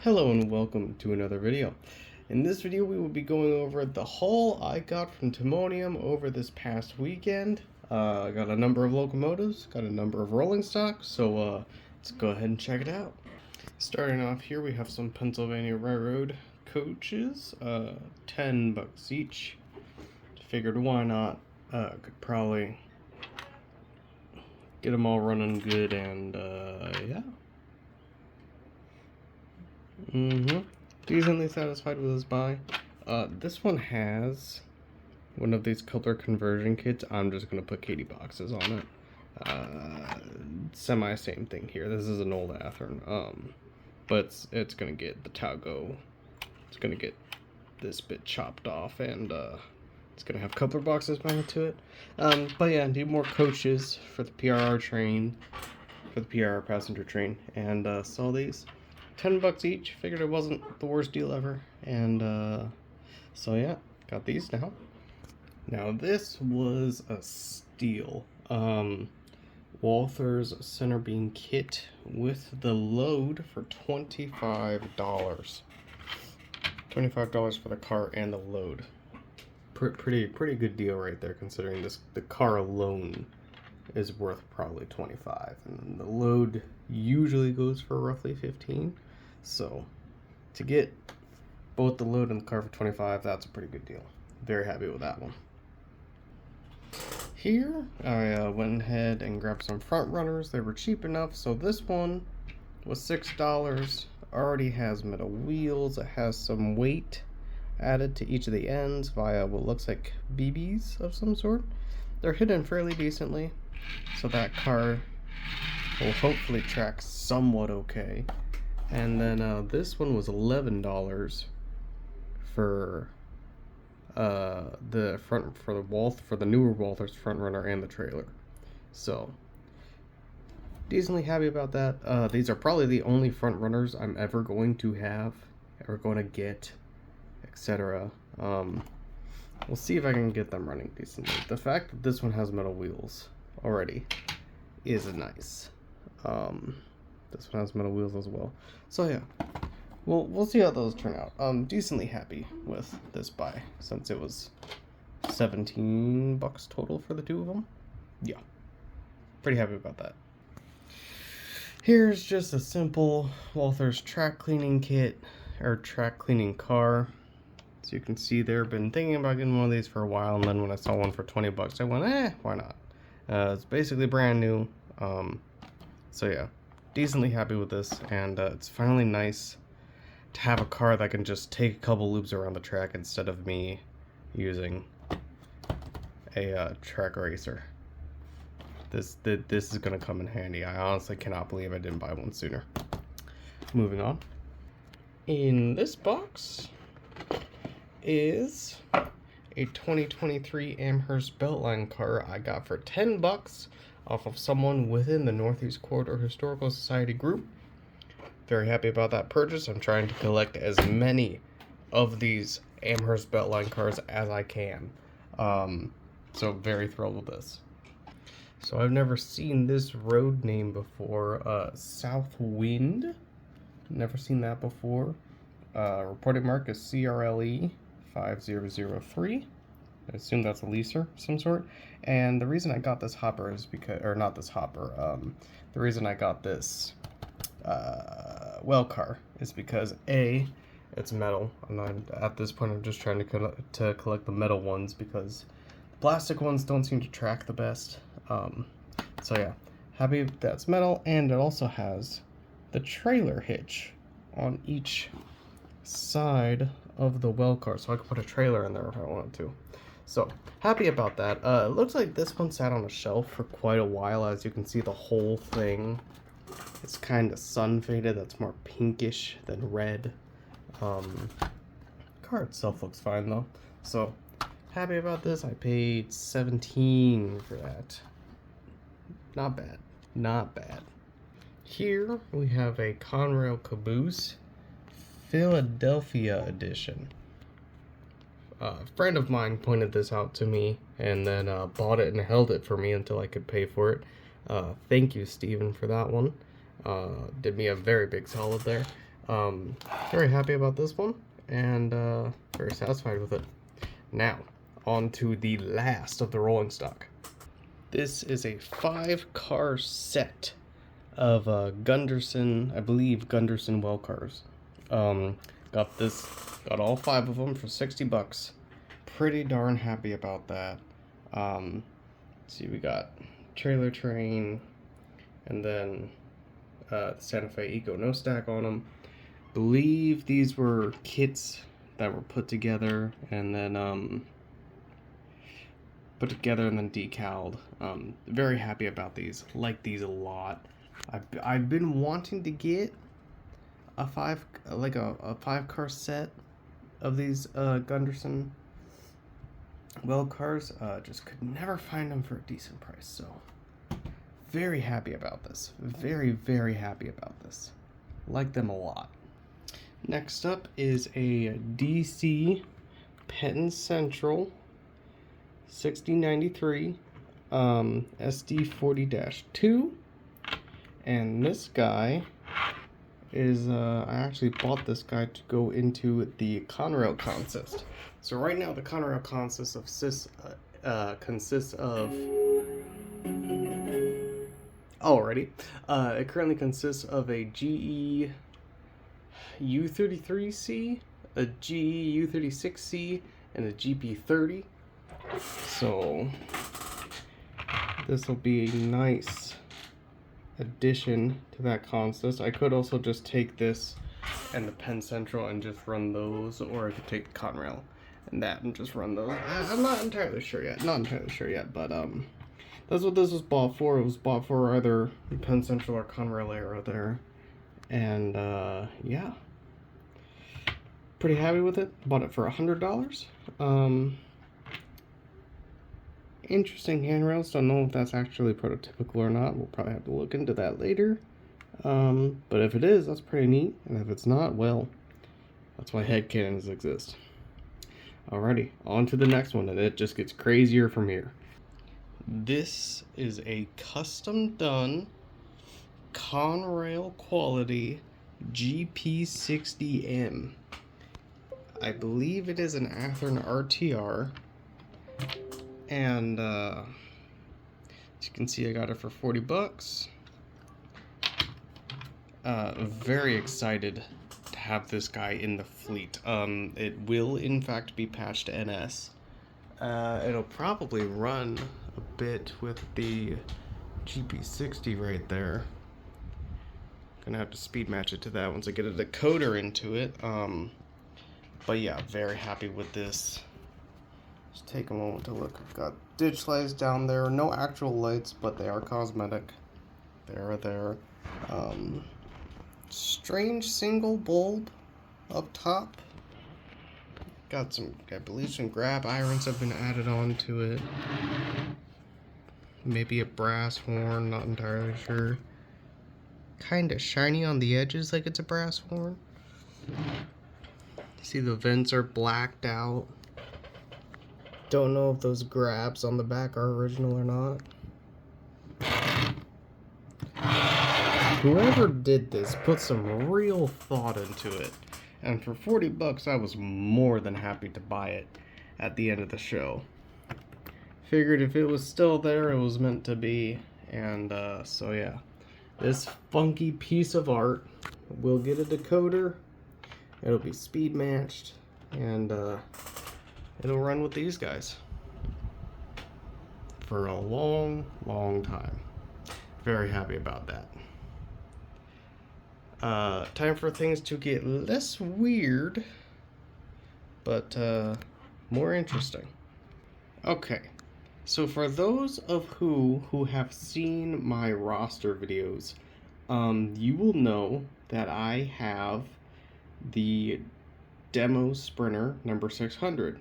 Hello and welcome to another video. In this video we will be going over the haul I got from Timonium over this past weekend. I got a number of locomotives, got a number of rolling stock, so let's go ahead and check it out. Starting off here we have some Pennsylvania Railroad coaches, $10 each. Figured why not, could probably get them all running good and yeah. Decently satisfied with this buy. This one has one of these color conversion kits. I'm just gonna put Katie boxes on it. Semi same thing here. This is an old Athearn, but it's gonna get the Taugo. It's gonna get this bit chopped off, and it's gonna have coupler boxes mounted to it. But yeah, need more coaches for the PRR train, for the PRR passenger train, and saw these. $10 each. Figured it wasn't the worst deal ever, and so yeah, got these now. Now this was a steal. Walther's center beam kit with the load for $25. $25 for the car and the load. Pretty good deal right there, considering the car alone is worth probably 25, and the load usually goes for roughly 15. So to get both the load and the car for 25, that's a pretty good deal. Very happy with that one. Here I went ahead and grabbed some front runners. They were cheap enough, so this one was $6. Already has metal wheels. It has some weight added to each of the ends via what looks like BBs of some sort. They're hidden fairly decently, so that car will hopefully track somewhat okay. And then this one was $11 for the front, for the newer Walther's front runner and the trailer. So decently happy about that. These are probably the only front runners I'm ever going to have, ever going to get, etc. We'll see if I can get them running decently. The fact that this one has metal wheels already is nice. This one has metal wheels as well. So yeah, we'll see how those turn out. Decently happy with this buy, since it was $17 total for the two of them. Yeah, pretty happy about that. Here's just a simple Walther's track cleaning kit, or track cleaning car. So you can see there, been thinking about getting one of these for a while, and then when I saw one for $20, I went, why not? It's basically brand new. So yeah, decently happy with this, and it's finally nice to have a car that can just take a couple loops around the track instead of me using a track racer. This is gonna come in handy. I honestly cannot believe I didn't buy one sooner. Moving on. In this box is a 2023 Amherst Beltline car I got for $10 off of someone within the Northeast Corridor Historical Society group. Very happy about that purchase. I'm trying to collect as many of these Amherst Beltline cars as I can. So very thrilled with this. So I've never seen this road name before. Southwind. Never seen that before. Reporting mark is CRLE 5003. I assume that's a leaser of some sort. And the reason I got this hopper is because, or not this hopper, the reason I got this well car is because A, it's metal, and at this point I'm just trying to collect the metal ones because the plastic ones don't seem to track the best. So yeah, happy that's metal, and it also has the trailer hitch on each side of the well car, so I could put a trailer in there if I wanted to. So happy about that. It looks like this one sat on a shelf for quite a while. As you can see, the whole thing is kind of sun faded. That's more pinkish than red. Car itself looks fine though. So happy about this. I paid $17 for that. Not bad. Not bad. Here we have a Conrail Caboose Philadelphia edition. A friend of mine pointed this out to me and then bought it and held it for me until I could pay for it. Thank you, Steven, for that one. Did me a very big solid there. Very happy about this one, and very satisfied with it. Now, on to the last of the rolling stock. This is a 5-car set of Gunderson, I believe Gunderson well cars. Got all 5 of them for 60 bucks. Pretty darn happy about that. See, we got trailer train, and then Santa Fe Eco no stack on them. Believe these were kits that were put together and then decaled. Very happy about these. Like these a lot. I've been wanting to get a 5-car set of these Gunderson well cars. Just could never find them for a decent price. So very happy about this. Very, very happy about this. Like them a lot. Next up is a DC Penn Central 6093 SD40-2, and this guy is I actually bought this guy to go into the Conrail consist. So right now the Conrail consist consists of it currently consists of a GE U33C, a GE U36C, and a GP30. So this will be a nice addition to that consist. I could also just take this and the Penn Central and just run those, or I could take the Conrail and that and just run those. I'm not entirely sure yet. But that's what this was bought for. It was bought for either Penn Central or Conrail Aero there, and yeah, pretty happy with it. Bought it for $100. Interesting handrails. Don't know if that's actually prototypical or not. We'll probably have to look into that later. But if it is, that's pretty neat. And if it's not, well, that's why headcanons exist. Alrighty, on to the next one, and it just gets crazier from here. This is a custom done Conrail quality GP60M. I believe it is an Athearn RTR. And as you can see, I got it for 40 bucks. Very excited to have this guy in the fleet. It will in fact be patched to NS. It'll probably run a bit with the GP60 right there. Gonna have to speed match it to that once I get a decoder into it. But yeah, very happy with this. Just take a moment to look. I've got ditch lights down there. No actual lights, but they are cosmetic. They are there. Strange single bulb up top. Got some, I believe some grab irons have been added onto it. Maybe a brass horn, not entirely sure. Kind of shiny on the edges like it's a brass horn. See, the vents are blacked out. Don't know if those grabs on the back are original or not. Whoever did this put some real thought into it. And for 40 bucks, I was more than happy to buy it at the end of the show. Figured if it was still there, it was meant to be. And so yeah, this funky piece of art will get a decoder. It'll be speed matched, and it'll run with these guys for a long, long time. Very happy about that. Time for things to get less weird, but more interesting. Okay, so for those of who have seen my roster videos, you will know that I have the demo Sprinter number 600,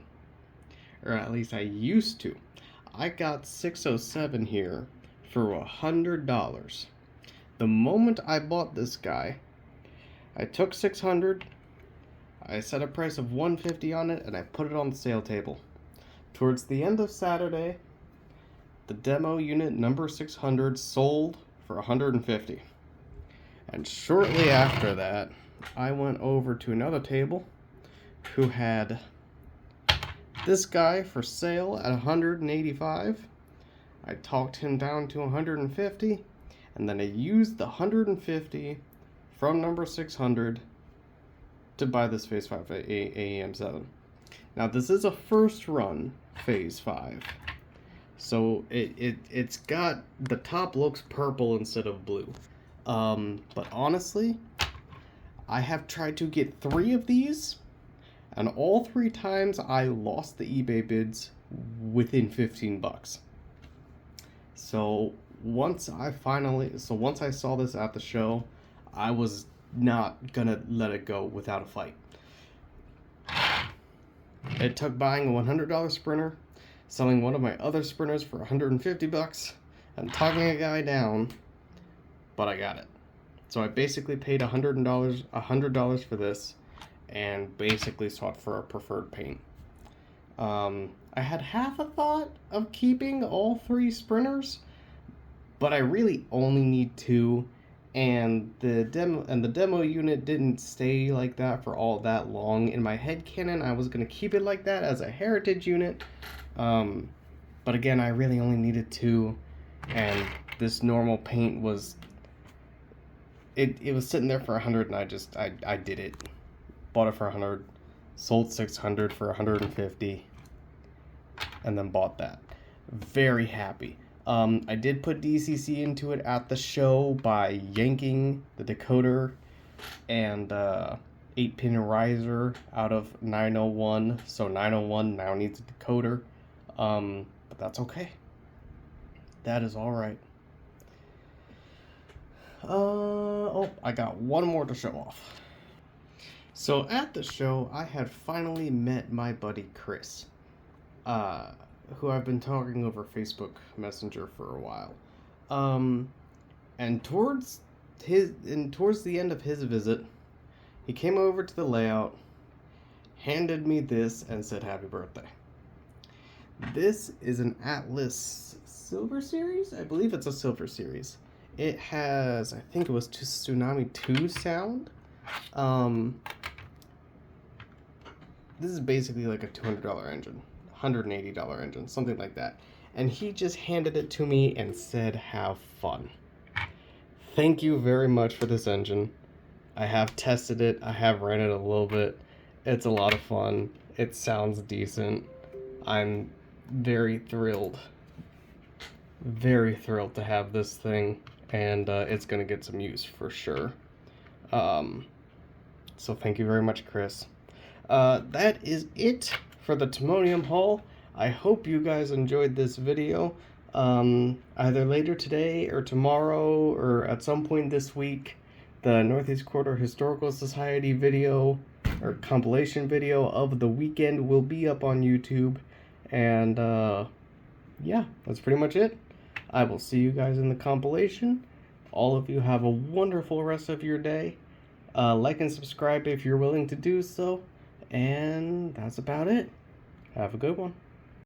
or at least I used to. I got 607 here for $100. The moment I bought this guy, I took 600, I set a price of $150 on it, and I put it on the sale table. Towards the end of Saturday, the demo unit number 600 sold for $150. And shortly after that, I went over to another table who had this guy for sale at 185. I talked him down to 150, and then I used the 150 from number 600 to buy this Phase 5 AEM7. Now this is a first run Phase 5. So it's got, the top looks purple instead of blue. But honestly, I have tried to get 3 of these, and all 3 times I lost the eBay bids within 15 bucks. So once I saw this at the show, I was not gonna let it go without a fight. It took buying a $100 sprinter, selling one of my other sprinters for 150 bucks, and talking a guy down, but I got it. So I basically paid $100 for this, and basically sought for a preferred paint. I had half a thought of keeping all 3 sprinters, but I really only need 2, and the demo unit didn't stay like that for all that long. In my head canon, I was gonna keep it like that as a heritage unit, but again, I really only needed 2, and this normal paint was it was sitting there for 100, and I did it. Bought it for 100, sold 600 for 150, and then bought that. Very happy. I did put DCC into it at the show by yanking the decoder and 8-pin riser out of 901, so 901 now needs a decoder, but that's okay. That is alright. Oh, I got one more to show off. So at the show, I had finally met my buddy Chris, who I've been talking over Facebook Messenger for a while. And towards the end of his visit, he came over to the layout, handed me this, and said happy birthday. This is an Atlas Silver Series? I believe it's a Silver Series. It has, I think it was Tsunami 2 sound. This is basically like a $200 engine, $180 engine, something like that. And he just handed it to me and said, have fun. Thank you very much for this engine. I have tested it, I have ran it a little bit. It's a lot of fun. It sounds decent. I'm very thrilled to have this thing, and it's gonna get some use for sure. So thank you very much, Chris. That is it for the Timonium haul. I hope you guys enjoyed this video. Either later today or tomorrow or at some point this week, the Northeast Corridor Historical Society video or compilation video of the weekend will be up on YouTube. And yeah, that's pretty much it. I will see you guys in the compilation. All of you have a wonderful rest of your day. Like and subscribe if you're willing to do so. And that's about it. Have a good one.